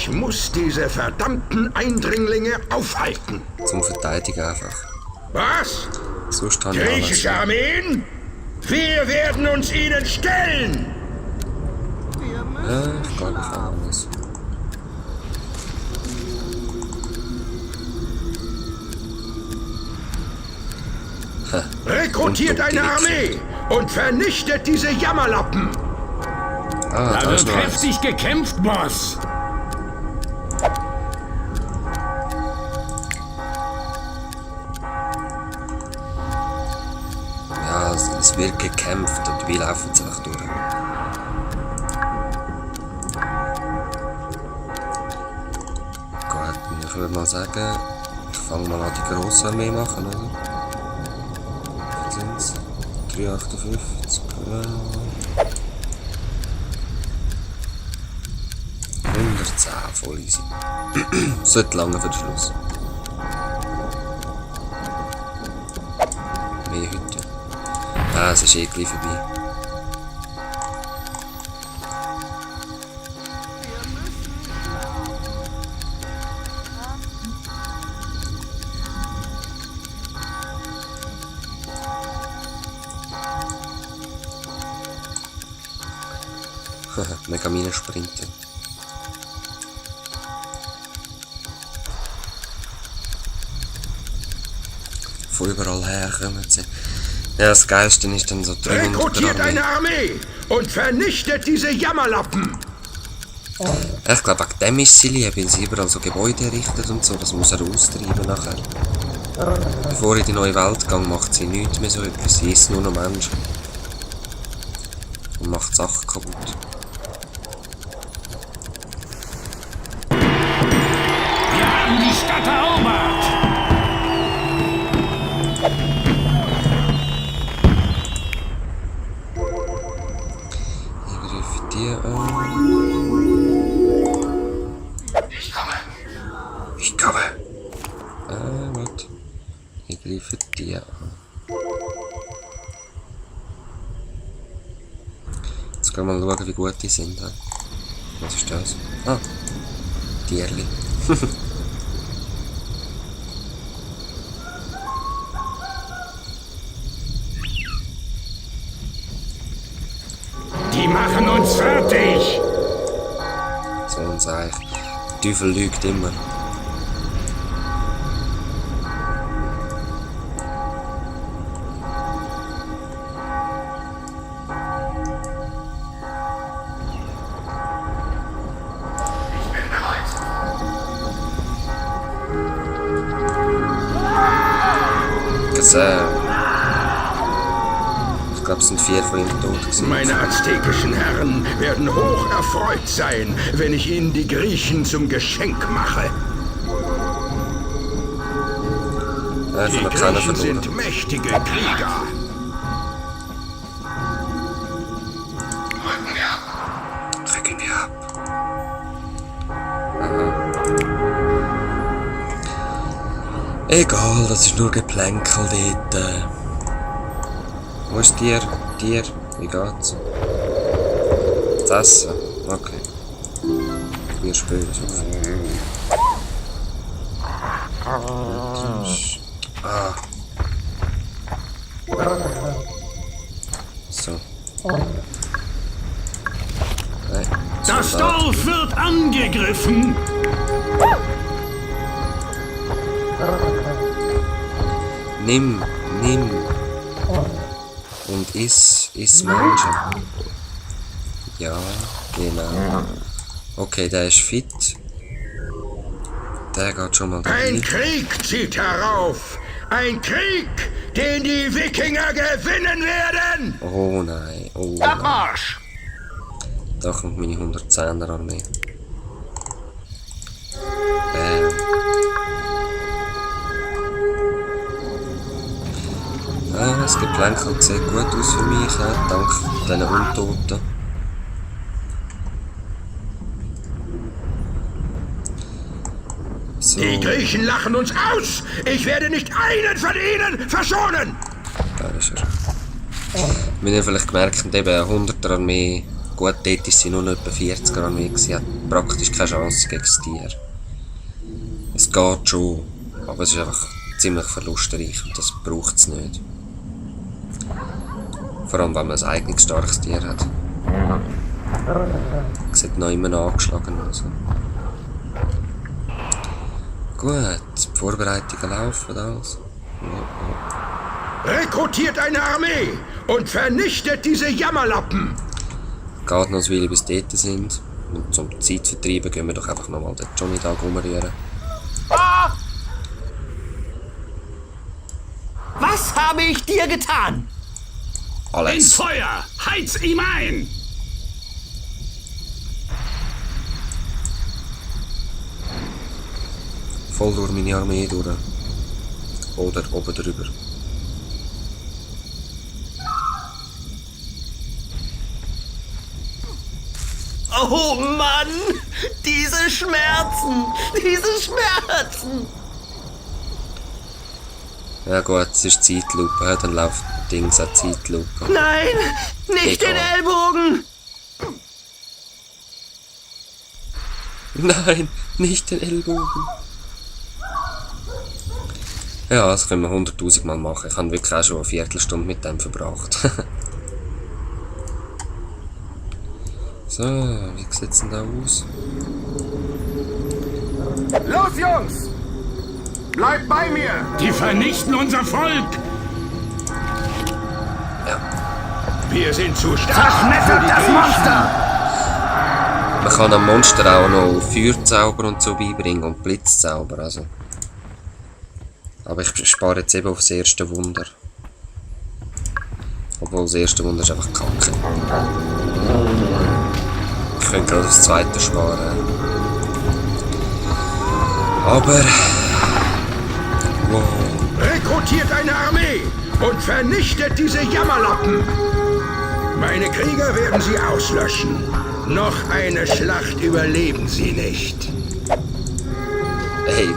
Ich muss diese verdammten Eindringlinge aufhalten. Zum Verteidigen einfach. Was? Sonst habe ich Griechische alles. Armeen? Wir werden uns ihnen stellen! Ja, ich gehe nicht alles. Rekrutiert eine Armee und vernichtet diese Jammerlappen! Ah, da ist noch eins. Heftig gekämpft, Boss! Ja, es wird gekämpft und wir laufen es einfach durch. Gut, ich würde mal sagen, ich fange mal an die grosse Armee machen, oder? Was sind's? 358. 110, voll easy. Sollte lange für den Schluss. Mehr heute. Ah, es ist eh gleich vorbei. Man kann meine sprinten. Von überall her kommen sie. Ja, das Geilste ist dann so 300 Rekrutiert Armee. eine Armee und vernichtet diese Jammerlappen! Ich glaube, wegen dem ist sie lieb, weil sie überall so Gebäude errichtet und so. Das muss er austreiben nachher. Bevor in die neue Welt gehe, macht sie nichts mehr so etwas. Sie isst nur noch Menschen. Und macht Sachen kaputt. Wir haben die Stadt erobert! Ich greife die an. Ich komme. Warte. Ich greife die an. Jetzt gehen wir mal schauen, wie gut die sind. Was ist das? Ah. Tierli. Die machen uns fertig! So ein Seich. Der Teufel lügt immer. Ich glaube, es sind 4 von ihnen tot gewesen. Meine aztekischen Herren werden hoch erfreut sein, wenn ich ihnen die Griechen zum Geschenk mache. Einfach Die noch keiner Griechen verloren. sind mächtige Krieger. Rücken wir ab. Egal, das ist nur Geplänkel dort. Wo ist Tier? Tier? Wie geht's? Das Essen? Okay. Wir spielen so. Ah. So. Nein. Das Soldat. Dorf wird angegriffen! Nimm. Und iss Menschen. Ja, genau. Okay, der ist fit. Der geht schon mal da Ein rein. Krieg zieht herauf! Ein Krieg, den die Wikinger gewinnen werden! Oh nein, oh nein. Abmarsch! Da kommt meine 110er Armee. Bam. Das Geplänkel sieht gut aus für mich, dank diesen Untoten. So. Die Griechen lachen uns aus! Ich werde nicht einen von ihnen verschonen! Da ist er. Wir haben vielleicht gemerkt, eben eine 100er Armee Gut, dort ist sie nur noch etwa 40 Jahre weg. Sie hat praktisch keine Chance gegen das Tier. Es geht schon, aber es ist einfach ziemlich verlustreich und das braucht es nicht. Vor allem, wenn man ein eigenes starkes Tier hat. Sieht noch immer noch angeschlagen aus. Gut, die Vorbereitungen laufen alles. Rekrutiert eine Armee und vernichtet diese Jammerlappen! Geht noch ein Weile, bis dort sind. Und zum Zeitvertreiben gehen wir doch einfach nochmal den Johnny da rumrühren. Was habe ich dir getan? Ins Alles. Feuer! Heiz ihm ein! Voll durch meine Armee durch. Oder oben drüber. Oh Mann! Diese Schmerzen! Diese Schmerzen! Ja gut, es ist Zeitlupe, ja, dann läuft Dings auch Zeitlupe. Nein! Nicht den Egal. Ellbogen! Nein, nicht den Ellbogen. Ja, das können wir 100.000 Mal machen. Ich habe wirklich auch schon eine Viertelstunde mit dem verbracht. So, wie sieht es denn da aus? Los, Jungs! Bleibt bei mir! Die vernichten unser Volk! Wir sind zu stark für Zerschmettert die das Griechen. Monster! Man kann am Monster auch noch Feuerzauber und so beibringen und Blitzzauber, also. Aber ich spare jetzt eben auf das erste Wunder. Obwohl das erste Wunder ist einfach kacke. Ich könnte gerade das zweite sparen. Aber... Wow. Rekrutiert eine Armee und vernichtet diese Jammerlappen! Meine Krieger werden sie auslöschen. Noch eine Schlacht überleben sie nicht. Hey,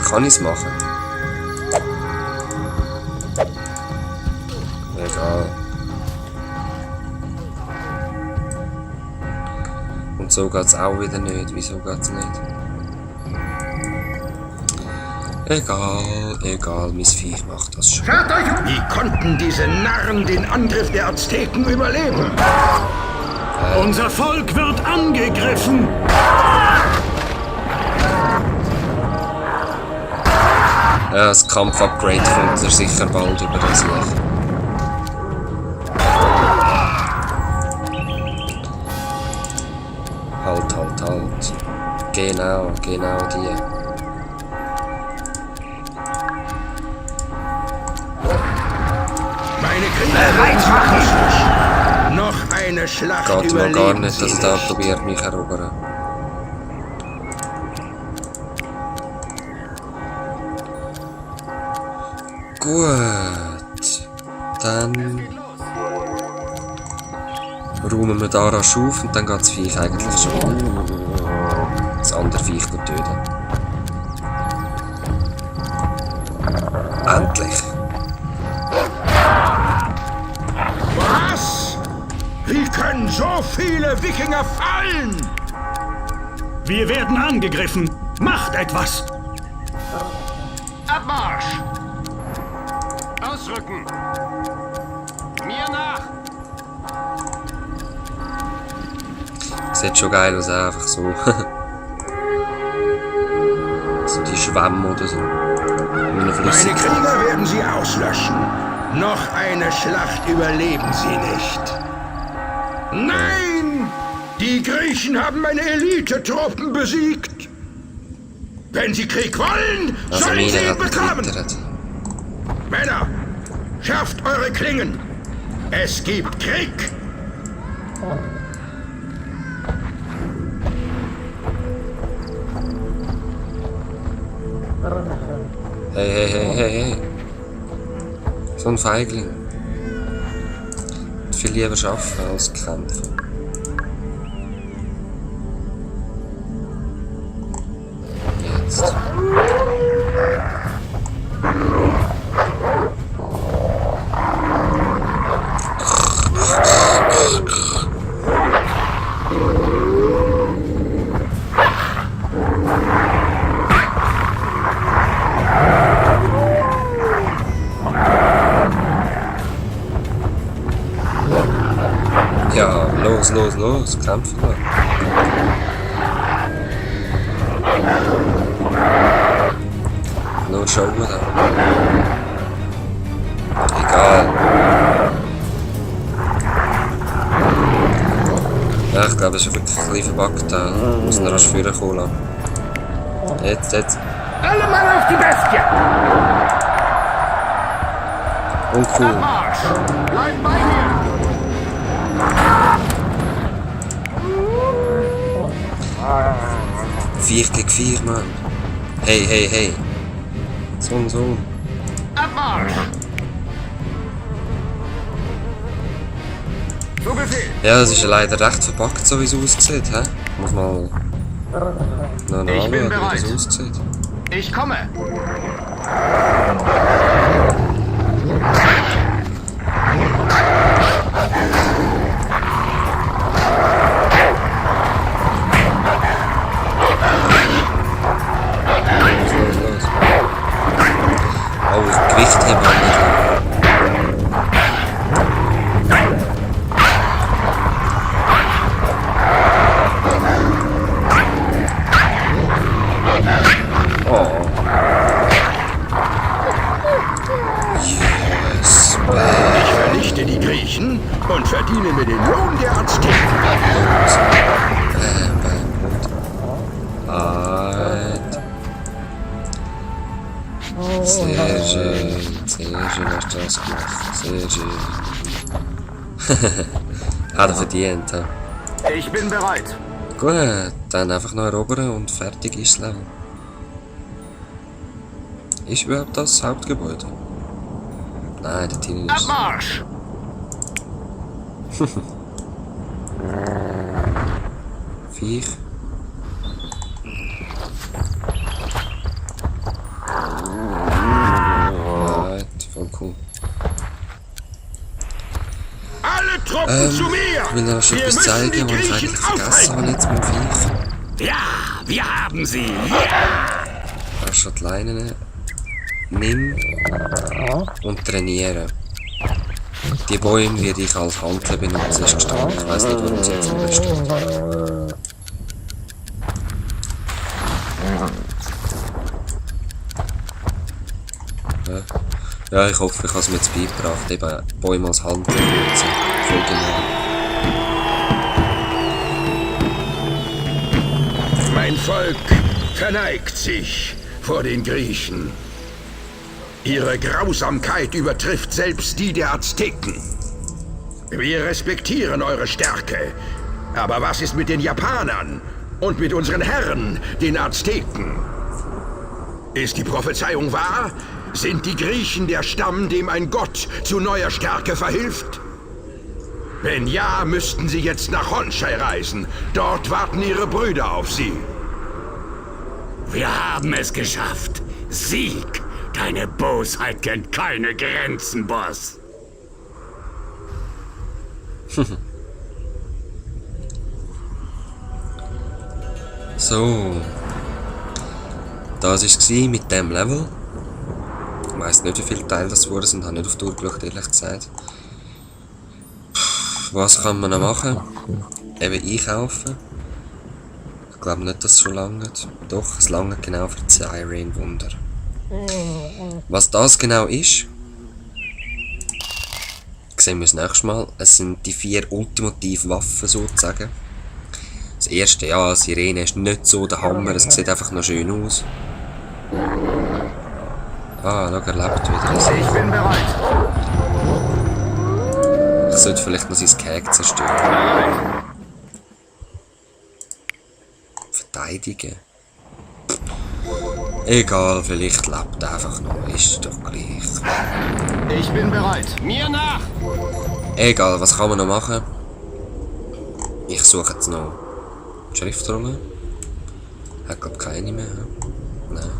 kann ich's machen? Egal. Und so geht's auch wieder nicht. Wieso geht's nicht? Egal, mein Viech macht das schon. Schaut euch um! Wie konnten diese Narren den Angriff der Azteken überleben? Unser Volk wird angegriffen! Ja, das Kampf-Upgrade kommt er sicher bald über das Licht. Halt. Genau die. Meine Krieger werden sie auslöschen. Noch eine Schlacht Geht noch überleben gar nicht, sie dass er da nicht. probiert mich erobern. Gut. Dann räumen wir da rasch auf und dann geht das Viech eigentlich schon. Das andere Viech töten. Endlich! Was? Wie können so viele Wikinger fallen? Wir werden angegriffen! Macht etwas! Abmarsch! Ausrücken! Mir nach! Sieht schon geil aus, einfach so. So die Schwämme oder so. Meine Meine Flüssigkeit. Krieger werden sie auslöschen. Noch eine Schlacht überleben sie nicht. Nein! Die Griechen haben meine Elite-Truppen besiegt. Wenn sie Krieg wollen, Also sollen sie meine ihn hat bekommen. getwittert. Männer, schafft eure Klingen. Es gibt Krieg. Hey. So ein Feigling. Viel lieber arbeiten als kämpfen. Jetzt. Los, kämpfen wir. Nur schauen da. Egal. Ja, ich glaube, es ist wirklich ein bisschen verbuggt. Da muss noch rasch führen kommen. Jetzt. Alle Mann auf die Bestie! Uncool. Marsch! Bleib bei mir! Vier gegen 4, Mann. Hey. So. Abmarsch! Zu Befehl! Ja, das ist ja leider recht verpackt, so wie es aussieht, hä? Muss mal noch Ich bin anschauen, wie bereit. das aussieht. Ich komme! Los. Oh, das Gewicht heben wir nicht. Oh. Yes, Ich vernichte die Griechen und verdiene mir den Lohn der Azteken. Sehr schön hast du das gemacht. Sehr schön. Hat er verdient, hä? Ich bin bereit! Gut, dann einfach noch erobern und fertig ist das Level. Ist überhaupt das Hauptgebäude? Nein, der Tini ist. Abmarsch! Viech. Right, voll cool. Alle Truppen zu mir! Ich will noch schon Wir etwas müssen zeigen, die was ich Griechen eigentlich vergessen aufhalten! habe jetzt mit dem Viech. Ja, wir haben sie. Kannst schon die Leinen nimm und trainieren. Die Bäume werde ich als Handel benutzen, ist gestanden. Ich weiss nicht, warum sie jetzt nicht steht. Ja, ich hoffe, ich habe es mir jetzt beigebracht, eben Bäume als Handel benutzen. Voll genau. Mein Volk verneigt sich vor den Griechen. Ihre Grausamkeit übertrifft selbst die der Azteken. Wir respektieren eure Stärke. Aber was ist mit den Japanern und mit unseren Herren, den Azteken? Ist die Prophezeiung wahr? Sind die Griechen der Stamm, dem ein Gott zu neuer Stärke verhilft? Wenn ja, müssten sie jetzt nach Honshay reisen. Dort warten ihre Brüder auf sie. Wir haben es geschafft. Sieg! Deine Bosheit kennt keine Grenzen, Boss. So. Das war es mit dem Level. Ich weiss nicht, wie viele Teile das wurden sind, habe nicht auf die Uhr geschaut, ehrlich gesagt. Was kann man noch machen? Eben einkaufen. Ich glaube nicht, dass es schon lange. Doch, es lange genau für 2 Rain-Wunder. Was das genau ist, sehen wir das nächste Mal. Es sind die 4 ultimativen Waffen sozusagen. Das erste, ja, Sirene ist nicht so der Hammer, es sieht einfach noch schön aus. Ah, schau, er lebt wieder. Ich bin bereit! Ich sollte vielleicht noch sein Gehege zerstören. Verteidigen. Egal, vielleicht lebt er einfach noch, ist doch gleich. Ich bin bereit! Mir nach! Egal, was kann man noch machen? Ich suche jetzt noch die Schriftrolle. Hat glaub keine mehr. Nein.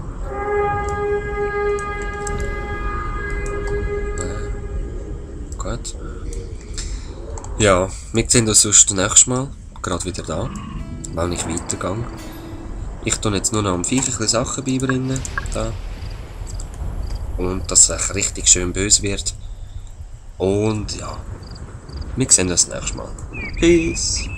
Gut. Ja, wir sehen uns sonst das nächste Mal. Gerade wieder da. Wenn ich weitergehe. Ich tue jetzt nur noch am Viech ein bisschen Sachen beibringen. Da. Und dass es richtig schön böse wird. Und ja. Wir sehen uns das nächste Mal. Peace.